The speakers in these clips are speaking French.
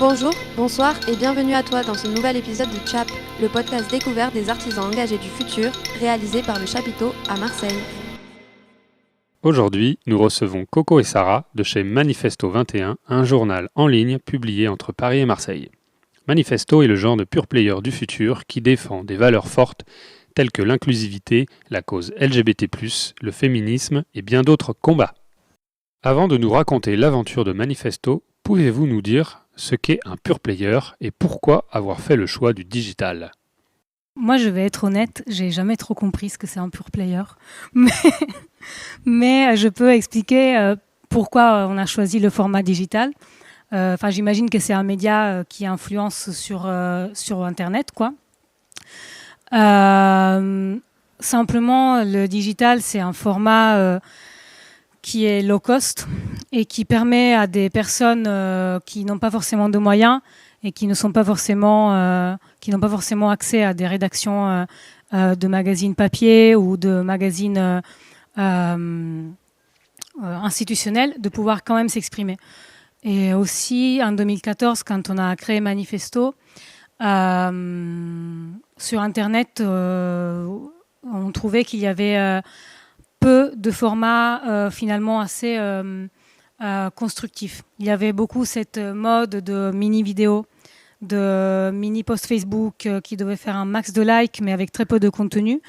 Bonjour, bonsoir et bienvenue à toi dans ce nouvel épisode du CHAP, le podcast découvert des artisans engagés du futur, réalisé par le Chapiteau à Marseille. Aujourd'hui, nous recevons Coco et Sarah de chez Manifesto 21, un journal en ligne publié entre Paris et Marseille. Manifesto est le genre de pure player du futur qui défend des valeurs fortes telles que l'inclusivité, la cause LGBT+, le féminisme et bien d'autres combats. Avant de nous raconter l'aventure de Manifesto, pouvez-vous nous dire ce qu'est un pure player et pourquoi avoir fait le choix du digital ? Moi, je vais être honnête, j'ai jamais trop compris ce que c'est un pure player, mais je peux expliquer pourquoi on a choisi le format digital. J'imagine que c'est un média qui influence sur Internet, quoi. Simplement, le digital, c'est un format qui est low cost et qui permet à des personnes qui n'ont pas forcément de moyens et qui n'ont pas forcément accès à des rédactions de magazines papier ou de magazines institutionnels, de pouvoir quand même s'exprimer. Et aussi, en 2014, quand on a créé Manifesto, sur Internet, on trouvait qu'il y avait peu de formats finalement assez constructifs. Il y avait beaucoup cette mode de mini-vidéos, de mini-posts Facebook qui devaient faire un max de likes, mais avec très peu de contenu.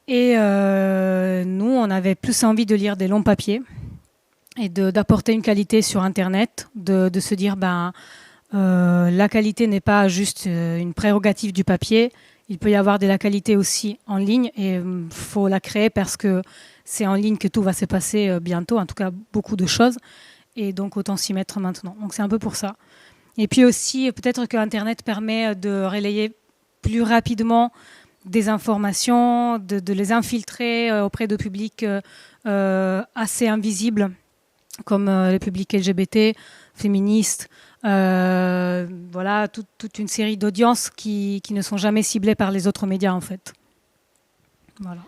Et nous, on avait plus envie de lire des longs papiers et d'apporter une qualité sur Internet, de se dire la qualité n'est pas juste une prérogative du papier. Il peut y avoir de la qualité aussi en ligne et il faut la créer parce que c'est en ligne que tout va se passer bientôt, en tout cas beaucoup de choses. Et donc autant s'y mettre maintenant. Donc c'est un peu pour ça. Et puis aussi, peut-être que Internet permet de relayer plus rapidement des informations, de les infiltrer auprès de publics assez invisibles, comme les publics LGBT, féministes. Toute une série d'audiences qui ne sont jamais ciblées par les autres médias en fait. Voilà.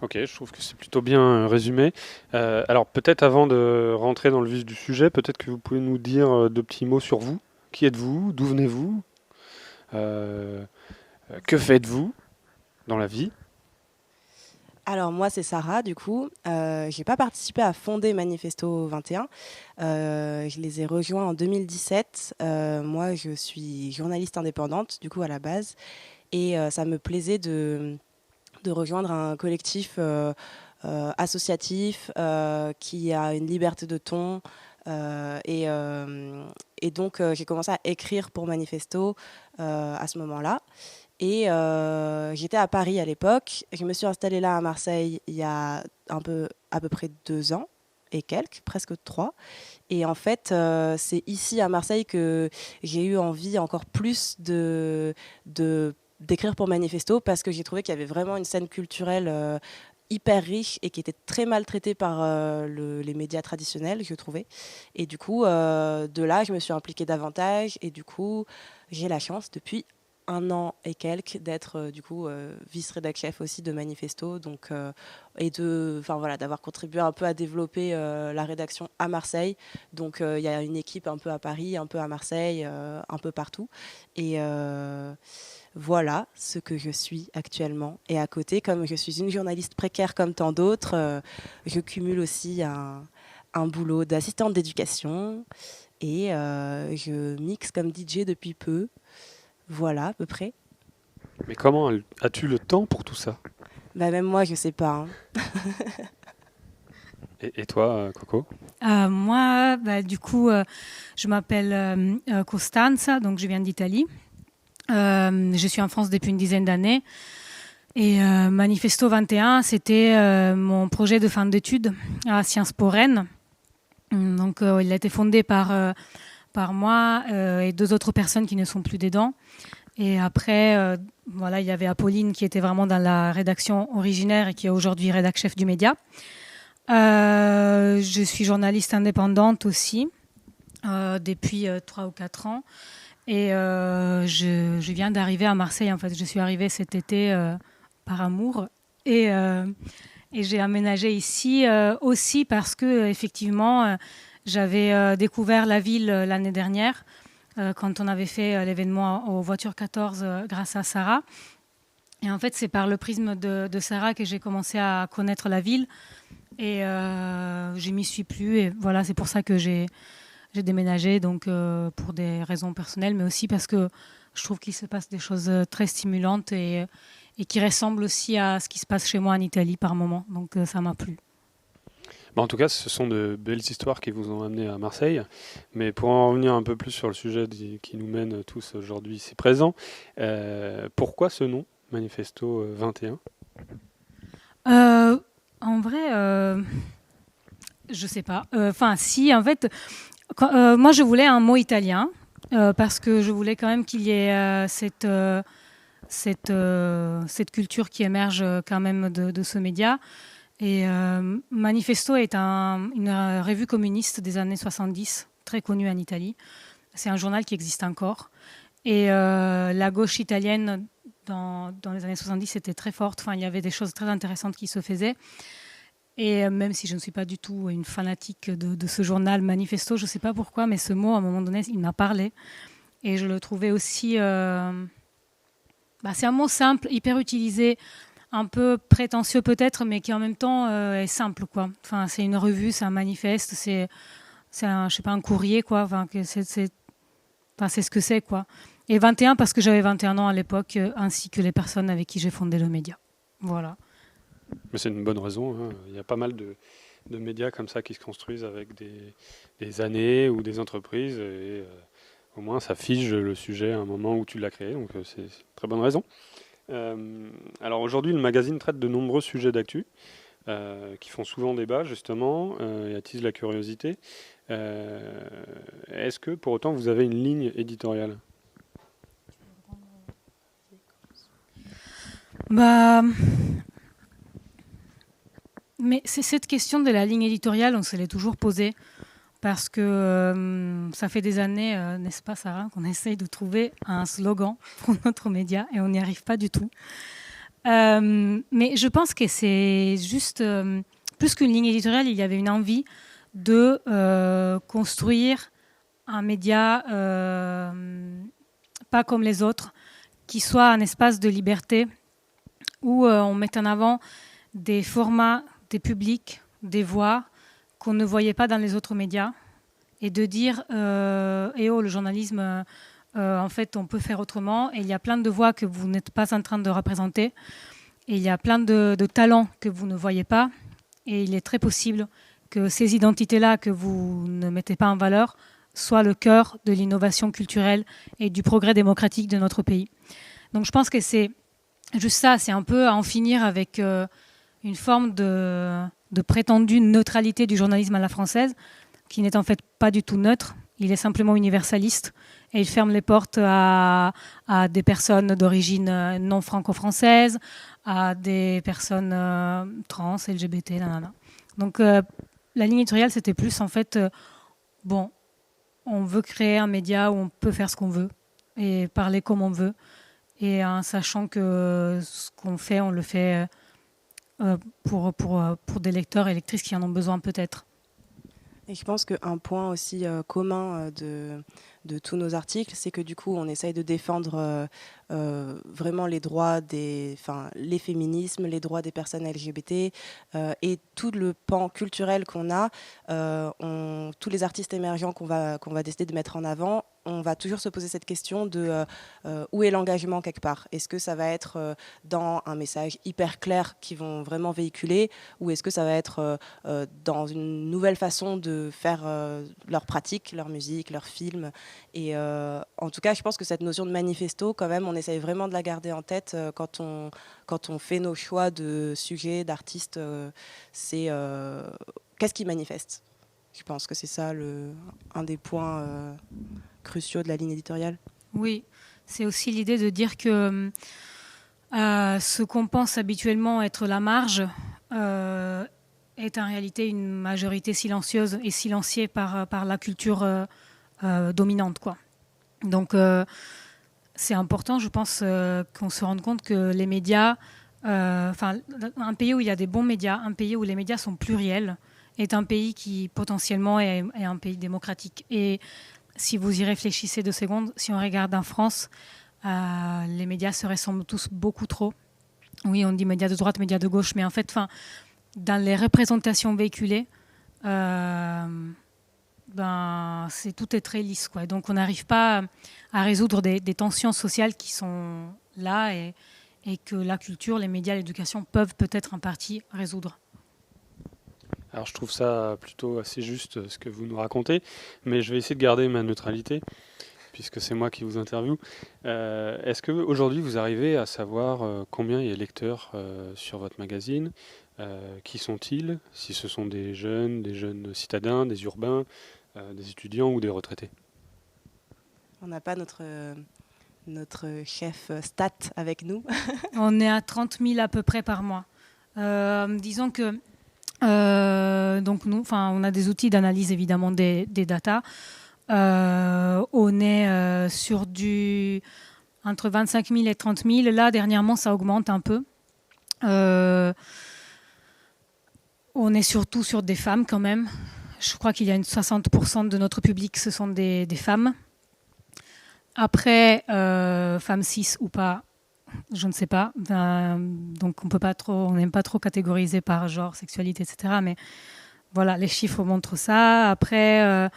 Ok, je trouve que c'est plutôt bien résumé. Alors peut-être avant de rentrer dans le vif du sujet, peut-être que vous pouvez nous dire deux petits mots sur vous. Qui êtes-vous ? D'où venez-vous ? Que faites-vous dans la vie ? Alors moi c'est Sarah du coup, j'ai pas participé à fonder Manifesto 21, je les ai rejoints en 2017, moi je suis journaliste indépendante du coup à la base et ça me plaisait de rejoindre un collectif associatif qui a une liberté de ton et donc j'ai commencé à écrire pour Manifesto à ce moment-là. Et j'étais à Paris à l'époque. Je me suis installée là à Marseille il y a à peu près 2 ans et quelques, presque 3. Et en fait, c'est ici à Marseille que j'ai eu envie encore plus d'écrire pour Manifesto parce que j'ai trouvé qu'il y avait vraiment une scène culturelle hyper riche et qui était très maltraitée par les médias traditionnels, je trouvais. Et du coup, de là, je me suis impliquée davantage et du coup, j'ai la chance depuis 1 an et quelques d'être vice-rédac chef aussi de Manifesto et d'avoir contribué un peu à développer la rédaction à Marseille. Donc il y a une équipe un peu à Paris, un peu à Marseille, un peu partout. Et voilà ce que je suis actuellement. Et à côté, comme je suis une journaliste précaire comme tant d'autres, je cumule aussi un boulot d'assistante d'éducation et je mixe comme DJ depuis peu. Voilà, à peu près. Mais comment as-tu le temps pour tout ça ? Même moi, je sais pas. Et toi, Coco ? Moi, je m'appelle Costanza, donc je viens d'Italie. Je suis en France depuis une dizaine d'années. Et Manifesto 21, c'était mon projet de fin d'études à Sciences Po Rennes. Donc, il a été fondé par moi et 2 autres personnes qui ne sont plus dedans. Et après, il y avait Apolline qui était vraiment dans la rédaction originaire et qui est aujourd'hui rédac chef du média. Je suis journaliste indépendante aussi depuis 3 ou 4 ans. Et je viens d'arriver à Marseille. En fait, je suis arrivée cet été par amour. Et j'ai aménagé ici aussi parce que effectivement J'avais découvert la ville l'année dernière quand on avait fait l'événement aux voitures 14 grâce à Sarah. Et en fait, c'est par le prisme de Sarah que j'ai commencé à connaître la ville. Et je m'y suis plu. Et voilà, c'est pour ça que j'ai déménagé, donc pour des raisons personnelles, mais aussi parce que je trouve qu'il se passe des choses très stimulantes et qui ressemblent aussi à ce qui se passe chez moi en Italie par moment. Donc ça m'a plu. En tout cas, ce sont de belles histoires qui vous ont amené à Marseille. Mais pour en revenir un peu plus sur le sujet qui nous mène tous aujourd'hui ici présents, pourquoi ce nom, Manifesto 21 ? En vrai, je sais pas. Enfin, si, en fait, moi je voulais un mot italien parce que je voulais quand même qu'il y ait cette culture qui émerge quand même de ce média. Et Manifesto est une revue communiste des années 70, très connue en Italie. C'est un journal qui existe encore. Et la gauche italienne, dans les années 70, était très forte. Enfin, il y avait des choses très intéressantes qui se faisaient. Et même si je ne suis pas du tout une fanatique de ce journal Manifesto, je ne sais pas pourquoi, mais ce mot, à un moment donné, il m'a parlé. Et je le trouvais aussi... c'est un mot simple, hyper utilisé, un peu prétentieux peut-être, mais qui en même temps est simple, quoi. Enfin, c'est une revue, c'est un manifeste, c'est un, je sais pas, un courrier, quoi. Enfin, c'est ce que c'est, quoi. Et 21 parce que j'avais 21 ans à l'époque, ainsi que les personnes avec qui j'ai fondé le média. Voilà. Mais c'est une bonne raison. Hein. Il y a pas mal de médias comme ça qui se construisent avec des années ou des entreprises. Et au moins, ça fige le sujet à un moment où tu l'as créé. Donc, c'est une très bonne raison. Alors aujourd'hui, le magazine traite de nombreux sujets d'actu qui font souvent débat justement et attisent la curiosité. Est-ce que pour autant vous avez une ligne éditoriale ? Mais c'est cette question de la ligne éditoriale, on se l'est toujours posée. Parce que ça fait des années, n'est-ce pas Sarah, qu'on essaye de trouver un slogan pour notre média et on n'y arrive pas du tout. Mais je pense que c'est juste, plus qu'une ligne éditoriale, il y avait une envie de construire un média pas comme les autres, qui soit un espace de liberté où on met en avant des formats, des publics, des voix, qu'on ne voyait pas dans les autres médias, et de dire le journalisme, en fait, on peut faire autrement, et il y a plein de voix que vous n'êtes pas en train de représenter, et il y a plein de talents que vous ne voyez pas, et il est très possible que ces identités-là que vous ne mettez pas en valeur soient le cœur de l'innovation culturelle et du progrès démocratique de notre pays. Donc je pense que c'est juste ça, c'est un peu à en finir avec une forme de prétendue neutralité du journalisme à la française, qui n'est en fait pas du tout neutre. Il est simplement universaliste et il ferme les portes à des personnes d'origine non franco-française, à des personnes trans, LGBT, nanana. Donc la ligne éditoriale, c'était plus en fait, on veut créer un média où on peut faire ce qu'on veut et parler comme on veut, et en sachant que ce qu'on fait, on le fait pour des lecteurs et lectrices qui en ont besoin peut-être. Et je pense qu'un point aussi commun de tous nos articles, c'est que du coup, on essaye de défendre vraiment les droits les féminismes, les droits des personnes LGBT et tout le pan culturel qu'on a. Tous les artistes émergents qu'on va décider de mettre en avant, on va toujours se poser cette question de où est l'engagement quelque part. Est-ce que ça va être dans un message hyper clair qu'ils vont vraiment véhiculer, ou est-ce que ça va être dans une nouvelle façon de faire leur pratique, leur musique, leur film. Et en tout cas, je pense que cette notion de manifesto, quand même, on essaye vraiment de la garder en tête quand on fait nos choix de sujets, d'artistes. C'est qu'est-ce qui manifeste ? Je pense que c'est ça un des points cruciaux de la ligne éditoriale. Oui, c'est aussi l'idée de dire que ce qu'on pense habituellement être la marge est en réalité une majorité silencieuse et silenciée par la culture dominante, quoi. Donc c'est important, je pense, qu'on se rende compte que les médias, un pays où il y a des bons médias, un pays où les médias sont pluriels est un pays qui potentiellement est un pays démocratique. Et si vous y réfléchissez 2 secondes, si on regarde en France, les médias se ressemblent tous beaucoup trop. Oui, on dit médias de droite, médias de gauche, mais en fait, dans les représentations véhiculées, tout est très lisse, quoi. Donc on n'arrive pas à résoudre des tensions sociales qui sont là et que la culture, les médias, l'éducation peuvent peut-être en partie résoudre. Alors je trouve ça plutôt assez juste ce que vous nous racontez, mais je vais essayer de garder ma neutralité, puisque c'est moi qui vous interviewe. Est-ce qu'aujourd'hui vous arrivez à savoir combien il y a de lecteurs sur votre magazine? Qui sont-ils? Si ce sont des jeunes citadins, des urbains, des étudiants ou des retraités? On n'a pas notre chef stat avec nous. On est à 30 000 à peu près par mois. Disons que donc nous, on a des outils d'analyse évidemment des datas. On est sur entre 25 000 et 30 000. Là, dernièrement, ça augmente un peu. On est surtout sur des femmes quand même. Je crois qu'il y a 60% de notre public, ce sont des femmes. Après, femmes cis ou pas, je ne sais pas. Donc on n'aime pas trop catégoriser par genre, sexualité, etc. Mais voilà, les chiffres montrent ça. Après,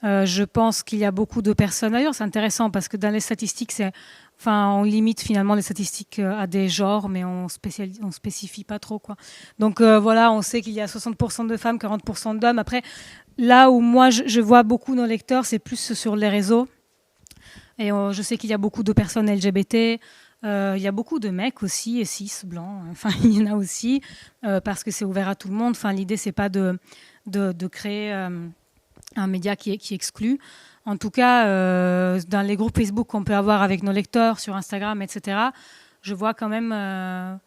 je pense qu'il y a beaucoup de personnes. D'ailleurs, c'est intéressant parce que dans les statistiques, on limite finalement les statistiques à des genres, mais on spécifie pas trop, quoi. Donc voilà, on sait qu'il y a 60% de femmes, 40% d'hommes. Après, là où moi je vois beaucoup nos lecteurs, c'est plus sur les réseaux. Et je sais qu'il y a beaucoup de personnes LGBT. Il y a beaucoup de mecs aussi, et cis, blancs. Il y en a aussi, parce que c'est ouvert à tout le monde. L'idée, c'est pas de créer un média qui exclut. En tout cas, dans les groupes Facebook qu'on peut avoir avec nos lecteurs, sur Instagram, etc., je vois quand même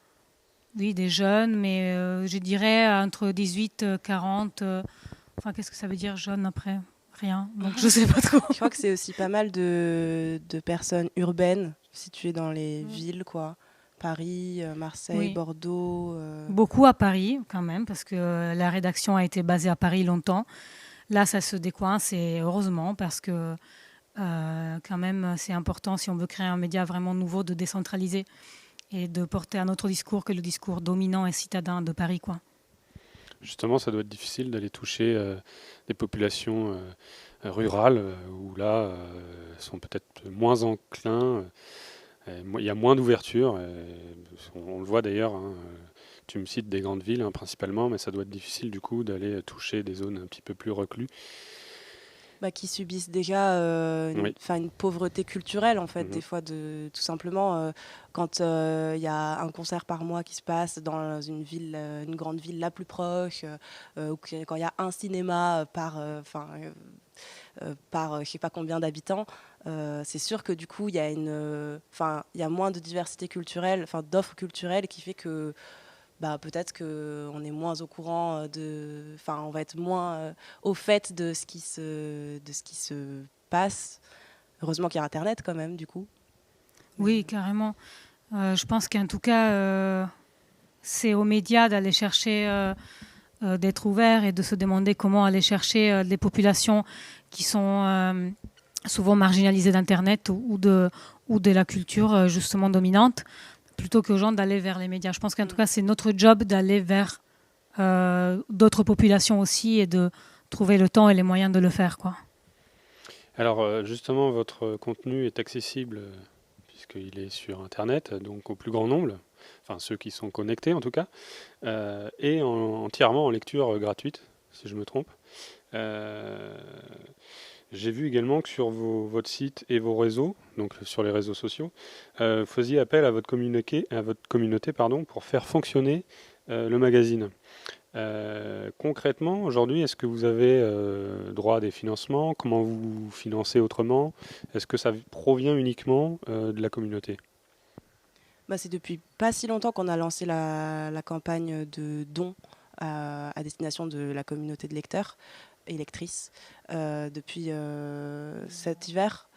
des jeunes, mais je dirais entre 18 et 40. Qu'est-ce que ça veut dire, jeune, après? Rien, donc je sais pas trop. Je crois que c'est aussi pas mal de personnes urbaines situées dans les villes, quoi. Paris, Marseille, oui. Bordeaux. Beaucoup à Paris, quand même, parce que la rédaction a été basée à Paris longtemps. Là, ça se décoince, et heureusement, parce que quand même, c'est important, si on veut créer un média vraiment nouveau, de décentraliser et de porter un autre discours que le discours dominant et citadin de Paris, quoi. Justement, ça doit être difficile d'aller toucher des populations rurales où là, sont peut-être moins enclins. Il y a moins d'ouverture. On le voit d'ailleurs. Tu me cites des grandes villes principalement, mais ça doit être difficile du coup d'aller toucher des zones un petit peu plus recluses. Qui subissent déjà une pauvreté culturelle, en fait, des fois, tout simplement, quand il y a un concert par mois qui se passe dans une grande ville la plus proche, ou quand il y a un cinéma par je sais pas combien d'habitants, c'est sûr que du coup, il y a moins de diversité culturelle, d'offres culturelles, qui fait que peut-être qu'on est moins au courant on va être moins au fait de ce qui se passe. Heureusement qu'il y a Internet quand même, du coup. Oui, carrément. Je pense qu'en tout cas, c'est aux médias d'aller chercher, d'être ouverts et de se demander comment aller chercher des populations qui sont souvent marginalisées d'Internet ou de la culture justement dominante, plutôt qu'aux gens d'aller vers les médias. Je pense qu'en tout cas, c'est notre job d'aller vers d'autres populations aussi et de trouver le temps et les moyens de le faire, quoi. Alors, justement, votre contenu est accessible puisqu'il est sur Internet, donc au plus grand nombre, ceux qui sont connectés en tout cas, et entièrement en lecture gratuite, si je me trompe. J'ai vu également que sur votre site et vos réseaux, donc sur les réseaux sociaux, vous faisiez appel à votre communauté pour faire fonctionner le magazine. Concrètement, aujourd'hui, est-ce que vous avez droit à des financements? Comment vous financez autrement? Est-ce que ça provient uniquement de la communauté? C'est depuis pas si longtemps qu'on a lancé la campagne de dons à destination de la communauté de lecteurs et lectrices depuis cet hiver,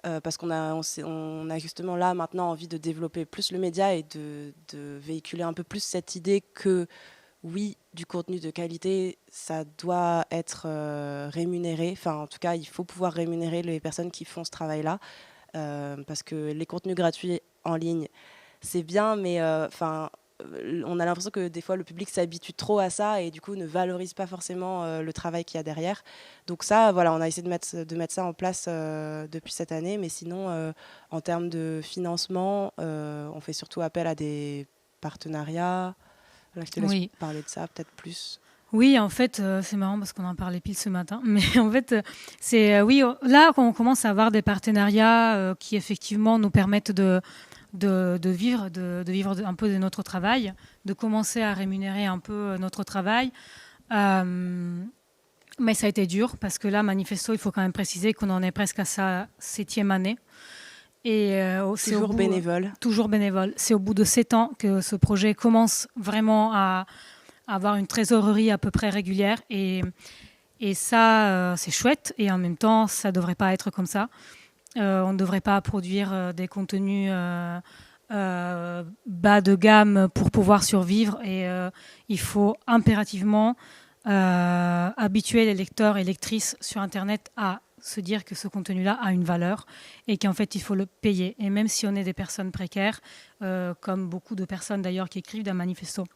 parce qu'on a justement là maintenant envie de développer plus le média et de véhiculer un peu plus cette idée que oui, du contenu de qualité, ça doit être rémunéré. Enfin, en tout cas, il faut pouvoir rémunérer les personnes qui font ce travail-là. Parce que les contenus gratuits en ligne, c'est bien, mais on a l'impression que des fois le public s'habitue trop à ça et du coup ne valorise pas forcément le travail qu'il y a derrière. Donc ça, voilà, on a essayé de mettre ça en place depuis cette année, mais sinon, en termes de financement, on fait surtout appel à des partenariats. Là, je te laisse parler de ça peut-être plus. Oui, en fait, c'est marrant parce qu'on en parlait pile ce matin. Mais en fait, c'est oui, là qu'on commence à avoir des partenariats qui effectivement nous permettent de vivre un peu de notre travail, de commencer à rémunérer un peu notre travail. Mais ça a été dur parce que là, Manifesto, il faut quand même préciser qu'on en est presque à sa 7e année. Et toujours bénévole. Toujours bénévole. C'est au bout de 7 ans que ce projet commence vraiment à avoir une trésorerie à peu près régulière. Et ça, c'est chouette. Et en même temps, ça ne devrait pas être comme ça. On ne devrait pas produire des contenus bas de gamme pour pouvoir survivre. Et il faut impérativement habituer les lecteurs et lectrices sur Internet à se dire que ce contenu-là a une valeur et qu'en fait, il faut le payer. Et même si on est des personnes précaires, comme beaucoup de personnes d'ailleurs qui écrivent dans Manifesto.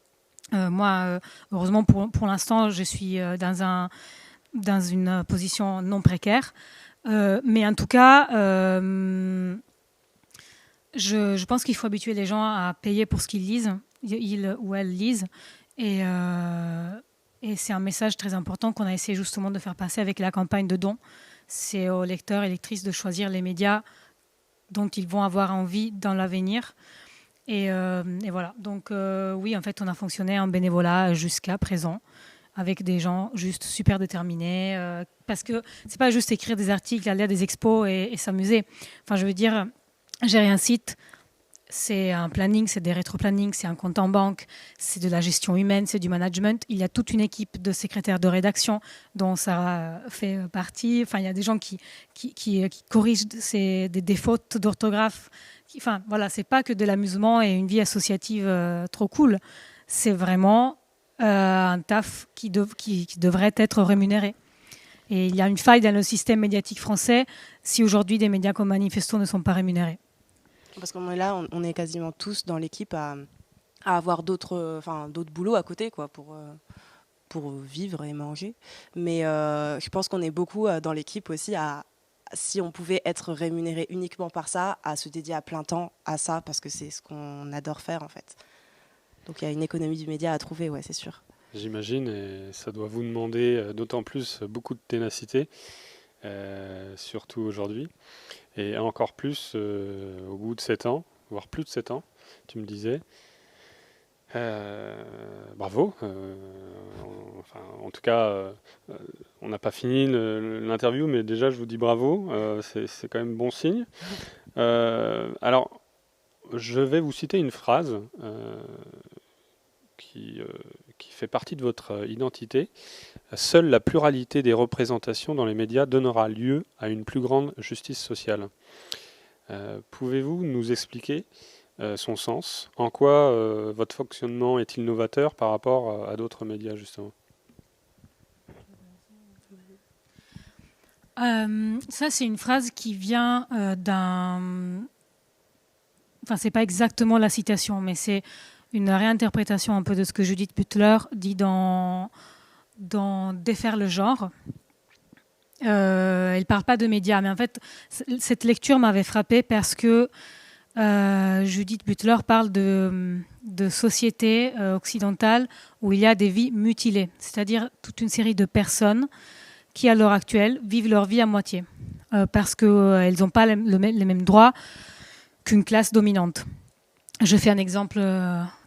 Moi, heureusement, pour l'instant, je suis dans une position non précaire. Mais en tout cas, je pense qu'il faut habituer les gens à payer pour ce qu'ils lisent, ils ou elles lisent. Et c'est un message très important qu'on a essayé justement de faire passer avec la campagne de dons. C'est aux lecteurs et lectrices de choisir les médias dont ils vont avoir envie dans l'avenir. Et voilà. Donc oui, en fait, on a fonctionné en bénévolat jusqu'à présent, avec des gens juste super déterminés. Parce que c'est pas juste écrire des articles, aller à des expos et s'amuser. Enfin, je veux dire, gérer un site, c'est un planning, c'est des rétro-plannings, c'est un compte en banque, c'est de la gestion humaine, c'est du management. Il y a toute une équipe de secrétaires de rédaction dont Sarah fait partie. Enfin, il y a des gens qui corrigent des défauts d'orthographe. Enfin, voilà, c'est pas que de l'amusement et une vie associative trop cool. C'est vraiment un taf qui devrait être rémunéré. Et il y a une faille dans le système médiatique français si aujourd'hui des médias comme Manifesto ne sont pas rémunérés. Parce qu'on est là, on est quasiment tous dans l'équipe à avoir d'autres boulots à côté, quoi, pour vivre et manger. Mais je pense qu'on est beaucoup dans l'équipe aussi si on pouvait être rémunéré uniquement par ça, à se dédier à plein temps à ça, parce que c'est ce qu'on adore faire en fait. Donc il y a une économie du média à trouver, ouais, c'est sûr. J'imagine, et ça doit vous demander d'autant plus beaucoup de ténacité, surtout aujourd'hui. Et encore plus au bout de 7 ans, voire plus de 7 ans, tu me disais. Bravo. En tout cas, on n'a pas fini l'interview, mais déjà je vous dis bravo. C'est quand même bon signe. Alors, je vais vous citer une phrase qui fait partie de votre identité. Seule la pluralité des représentations dans les médias donnera lieu à une plus grande justice sociale. Pouvez-vous nous expliquer son sens? En quoi votre fonctionnement est-il novateur par rapport à d'autres médias, justement? Ça, c'est une phrase qui vient d'un... Enfin, c'est pas exactement la citation, mais c'est une réinterprétation un peu de ce que Judith Butler dit dans Défaire le genre. Elle parle pas de médias, mais en fait, cette lecture m'avait frappée parce que Judith Butler parle de sociétés occidentales où il y a des vies mutilées, c'est-à-dire toute une série de personnes qui, à l'heure actuelle, vivent leur vie à moitié parce qu'elles n'ont pas les mêmes droits qu'une classe dominante. Je fais un exemple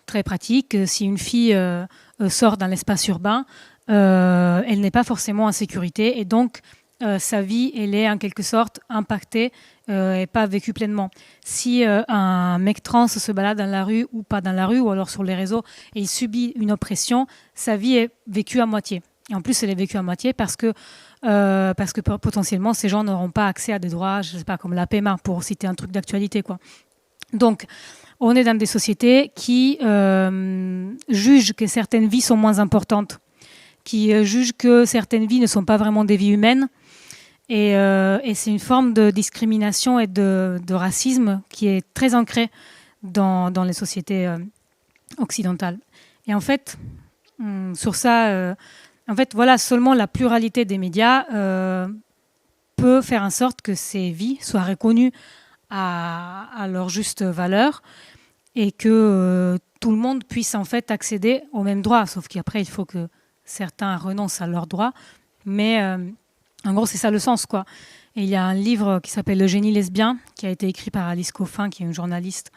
très pratique. Si une fille sort dans l'espace urbain, elle n'est pas forcément en sécurité et donc sa vie, elle est en quelque sorte impactée et pas vécue pleinement. Si un mec trans se balade dans la rue ou pas dans la rue ou alors sur les réseaux et il subit une oppression, sa vie est vécue à moitié. Et en plus, elle est vécue à moitié parce que potentiellement, ces gens n'auront pas accès à des droits, je sais pas, comme la PMA, pour citer un truc d'actualité, quoi. Donc, on est dans des sociétés qui jugent que certaines vies sont moins importantes, qui jugent que certaines vies ne sont pas vraiment des vies humaines. Et c'est une forme de discrimination et de racisme qui est très ancrée dans les sociétés occidentales. Et en fait, sur ça, voilà, seulement la pluralité des médias peut faire en sorte que ces vies soient reconnues à leur juste valeur et que tout le monde puisse en fait accéder aux mêmes droits. Sauf qu'après, il faut que certains renoncent à leurs droits. Mais en gros, c'est ça le sens, quoi. Et il y a un livre qui s'appelle Le génie lesbien, qui a été écrit par Alice Coffin, qui est une journaliste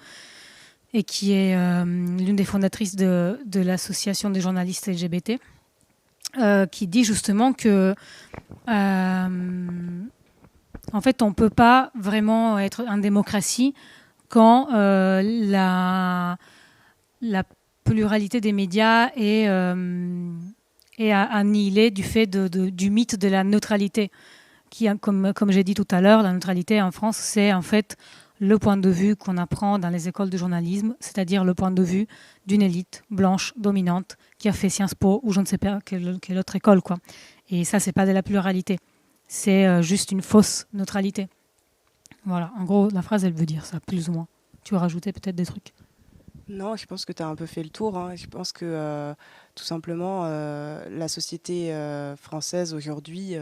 et qui est l'une des fondatrices de l'association des journalistes LGBT, qui dit justement que en fait, on ne peut pas vraiment être en démocratie quand la pluralité des médias est annihilée du fait du mythe de la neutralité. Qui, comme j'ai dit tout à l'heure, la neutralité en France, c'est en fait le point de vue qu'on apprend dans les écoles de journalisme, c'est-à-dire le point de vue d'une élite blanche, dominante, qui a fait Sciences Po ou je ne sais pas quelle autre école, quoi. Et ça, c'est pas de la pluralité. C'est juste une fausse neutralité. Voilà, en gros, la phrase, elle veut dire ça, plus ou moins. Tu veux rajouter peut-être des trucs ? Non, je pense que tu as un peu fait le tour. Hein. Je pense que tout simplement, la société française aujourd'hui,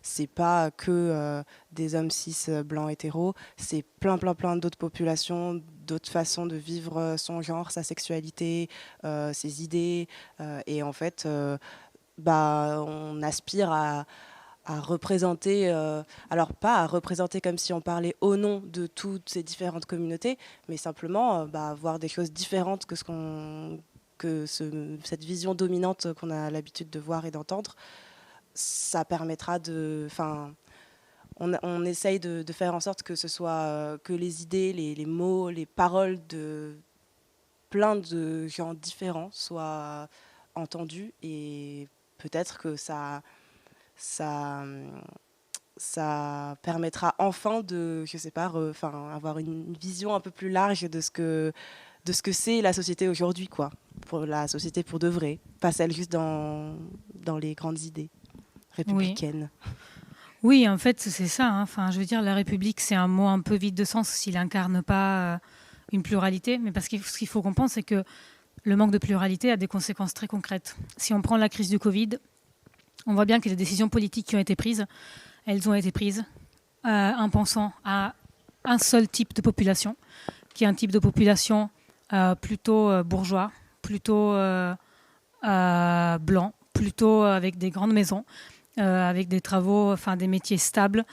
c'est pas que des hommes cis blancs hétéros, c'est plein d'autres populations, d'autres façons de vivre son genre, sa sexualité, ses idées. Et en fait, on aspire à représenter, alors pas à représenter comme si on parlait au nom de toutes ces différentes communautés, mais simplement voir des choses différentes que cette vision dominante qu'on a l'habitude de voir et d'entendre. Ça permettra on essaye de faire en sorte que ce soit que les idées, les mots, les paroles de plein de gens différents soient entendus, et peut-être que ça permettra enfin de, je sais pas, avoir une vision un peu plus large de ce que c'est la société aujourd'hui, quoi. Pour la société pour de vrai, pas celle juste dans les grandes idées républicaines. Oui, en fait, c'est ça. Hein. Enfin, je veux dire, la République, c'est un mot un peu vide de sens s'il n'incarne pas une pluralité. Mais parce que ce qu'il faut comprendre, c'est que le manque de pluralité a des conséquences très concrètes. Si on prend la crise du Covid, on voit bien que les décisions politiques qui ont été prises, elles ont été prises en pensant à un seul type de population, qui est un type de population plutôt bourgeois, plutôt blanc, plutôt avec des grandes maisons, avec des travaux, des métiers stables,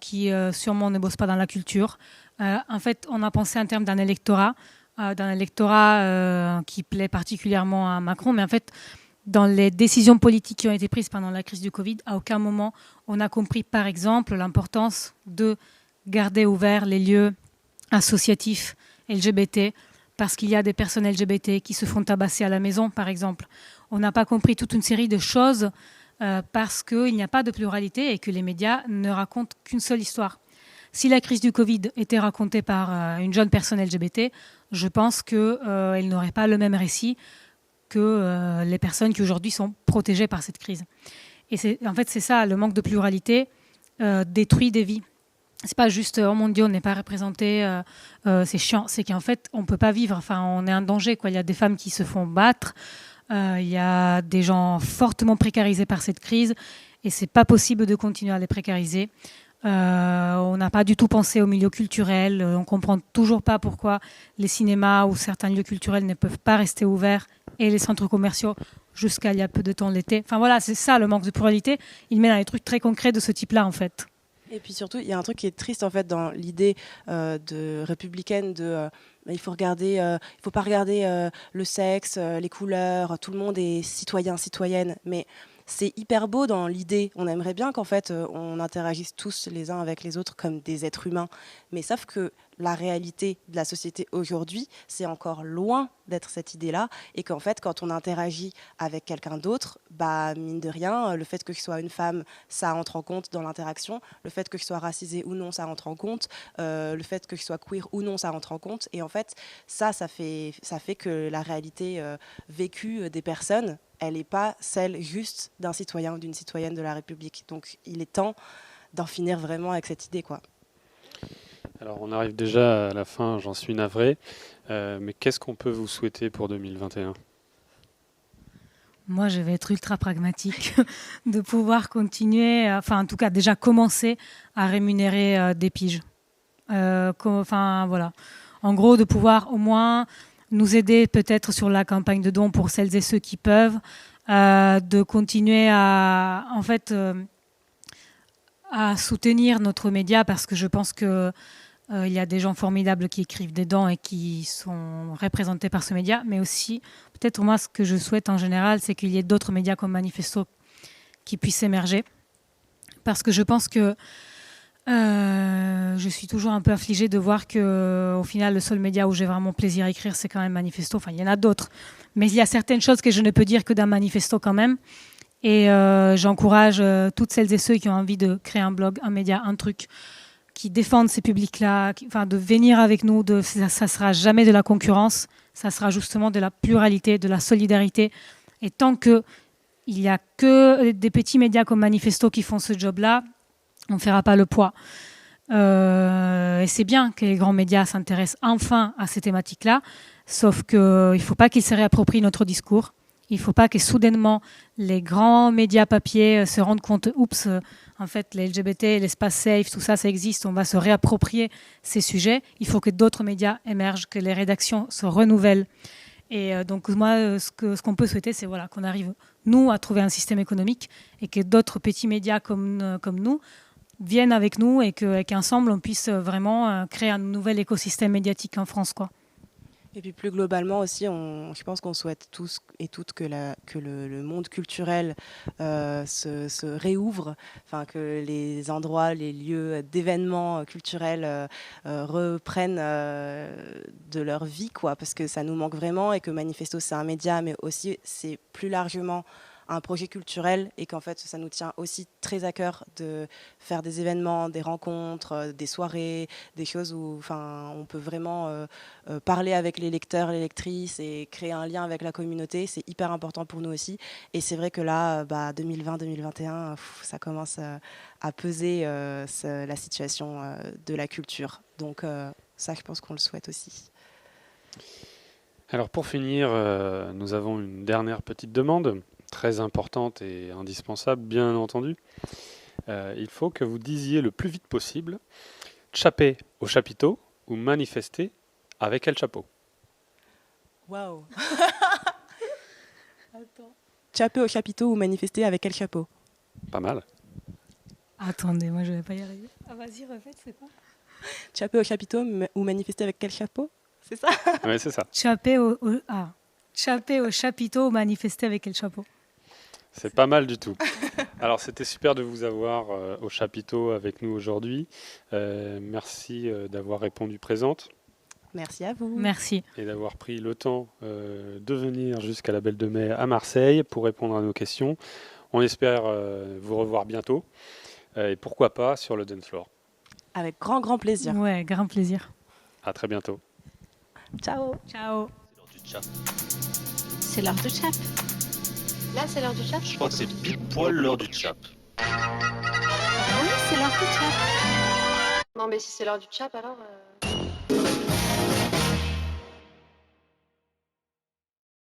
qui sûrement ne bossent pas dans la culture. En fait, on a pensé en termes d'un électorat qui plaît particulièrement à Macron, mais en fait, dans les décisions politiques qui ont été prises pendant la crise du Covid, à aucun moment on a compris, par exemple, l'importance de garder ouverts les lieux associatifs LGBT, parce qu'il y a des personnes LGBT qui se font tabasser à la maison, par exemple. On n'a pas compris toute une série de choses parce qu'il n'y a pas de pluralité et que les médias ne racontent qu'une seule histoire. Si la crise du Covid était racontée par une jeune personne LGBT, je pense qu'elle n'aurait pas le même récit que les personnes qui aujourd'hui sont protégées par cette crise. Et en fait, c'est ça, le manque de pluralité détruit des vies. C'est pas juste oh mon Dieu, on n'est pas représenté, c'est chiant. C'est qu'en fait, on peut pas vivre. Enfin, on est en danger, quoi. Il y a des femmes qui se font battre, il y a des gens fortement précarisés par cette crise, et c'est pas possible de continuer à les précariser. On n'a pas du tout pensé au milieu culturel. On comprend toujours pas pourquoi les cinémas ou certains lieux culturels ne peuvent pas rester ouverts et les centres commerciaux jusqu'à il y a peu de temps l'été. Enfin voilà, c'est ça le manque de pluralité. Il mène à des trucs très concrets de ce type-là en fait. Et puis surtout, il y a un truc qui est triste en fait dans l'idée de républicaine de il faut pas regarder le sexe, les couleurs, tout le monde est citoyen, citoyenne. Mais c'est hyper beau dans l'idée. On aimerait bien qu'en fait, on interagisse tous les uns avec les autres comme des êtres humains. Mais sauf que la réalité de la société aujourd'hui, c'est encore loin d'être cette idée-là. Et qu'en fait, quand on interagit avec quelqu'un d'autre, mine de rien, le fait que je sois une femme, ça entre en compte dans l'interaction. Le fait que je sois racisée ou non, ça entre en compte. Le fait que je sois queer ou non, ça entre en compte. Et en fait, ça fait que la réalité vécue des personnes, elle n'est pas celle juste d'un citoyen ou d'une citoyenne de la République. Donc il est temps d'en finir vraiment avec cette idée, quoi. Alors on arrive déjà à la fin, j'en suis navré, mais qu'est-ce qu'on peut vous souhaiter pour 2021 ? Moi, je vais être ultra pragmatique, de pouvoir continuer, en tout cas déjà commencer à rémunérer des piges. Voilà. En gros, de pouvoir au moins nous aider peut-être sur la campagne de dons pour celles et ceux qui peuvent, de continuer à soutenir notre média, parce que je pense que il y a des gens formidables qui écrivent des dons et qui sont représentés par ce média, mais aussi, peut-être moi, ce que je souhaite en général, c'est qu'il y ait d'autres médias comme Manifesto qui puissent émerger, parce que je pense que je suis toujours un peu affligée de voir qu'au final, le seul média où j'ai vraiment plaisir à écrire, c'est quand même Manifesto. Enfin, il y en a d'autres, mais il y a certaines choses que je ne peux dire que d'un Manifesto quand même. Et j'encourage toutes celles et ceux qui ont envie de créer un blog, un média, un truc qui défendent ces publics-là, de venir avec nous. Ça sera jamais de la concurrence, ça sera justement de la pluralité, de la solidarité. Et tant qu'il n'y a que des petits médias comme Manifesto qui font ce job-là, on ne fera pas le poids. Et c'est bien que les grands médias s'intéressent enfin à ces thématiques-là, sauf qu'il ne faut pas qu'ils se réapproprient notre discours. Il ne faut pas que soudainement les grands médias papier se rendent compte, oups, en fait, les LGBT, l'espace safe, tout ça, ça existe, on va se réapproprier ces sujets. Il faut que d'autres médias émergent, que les rédactions se renouvellent. Et donc moi, ce qu'on peut souhaiter, c'est qu'on arrive, nous, à trouver un système économique et que d'autres petits médias comme nous viennent avec nous et qu'ensemble, on puisse vraiment créer un nouvel écosystème médiatique en France, quoi. Et puis plus globalement aussi, je pense qu'on souhaite tous et toutes que le monde culturel se réouvre, que les endroits, les lieux d'événements culturels reprennent de leur vie, quoi, parce que ça nous manque vraiment et que Manifesto, c'est un média, mais aussi c'est plus largement un projet culturel et qu'en fait ça nous tient aussi très à cœur de faire des événements, des rencontres, des soirées, des choses où on peut vraiment parler avec les lecteurs, les lectrices et créer un lien avec la communauté. C'est hyper important pour nous aussi. Et c'est vrai que là, 2020-2021, ça commence à peser la situation de la culture. Donc ça, je pense qu'on le souhaite aussi. Alors pour finir, nous avons une dernière petite demande, très importante et indispensable, bien entendu. Il faut que vous disiez le plus vite possible « Tchapper au chapiteau » ou « manifester avec quel chapeau ». Waouh. Tchapper au chapiteau ou manifester avec quel chapeau? Pas mal. Attendez, moi je vais pas y arriver. Ah vas-y, répète, c'est quoi? Tchapper au chapiteau ou manifester avec quel chapeau? C'est ça? Oui, c'est ça. Tchapper au chapiteau ou manifester avec quel chapeau? C'est pas mal du tout. Alors, c'était super de vous avoir au chapiteau avec nous aujourd'hui. Merci d'avoir répondu présente. Merci à vous. Merci. Et d'avoir pris le temps de venir jusqu'à la Belle de Mai à Marseille pour répondre à nos questions. On espère vous revoir bientôt. Et pourquoi pas sur le dance floor. Avec grand plaisir. Ouais, grand plaisir. À très bientôt. Ciao. Ciao. C'est l'heure du chap. Là, c'est l'heure du chat. Je crois que c'est pile poil l'heure du chap. Oui, c'est l'heure du chat. Non, mais si c'est l'heure du chat, alors...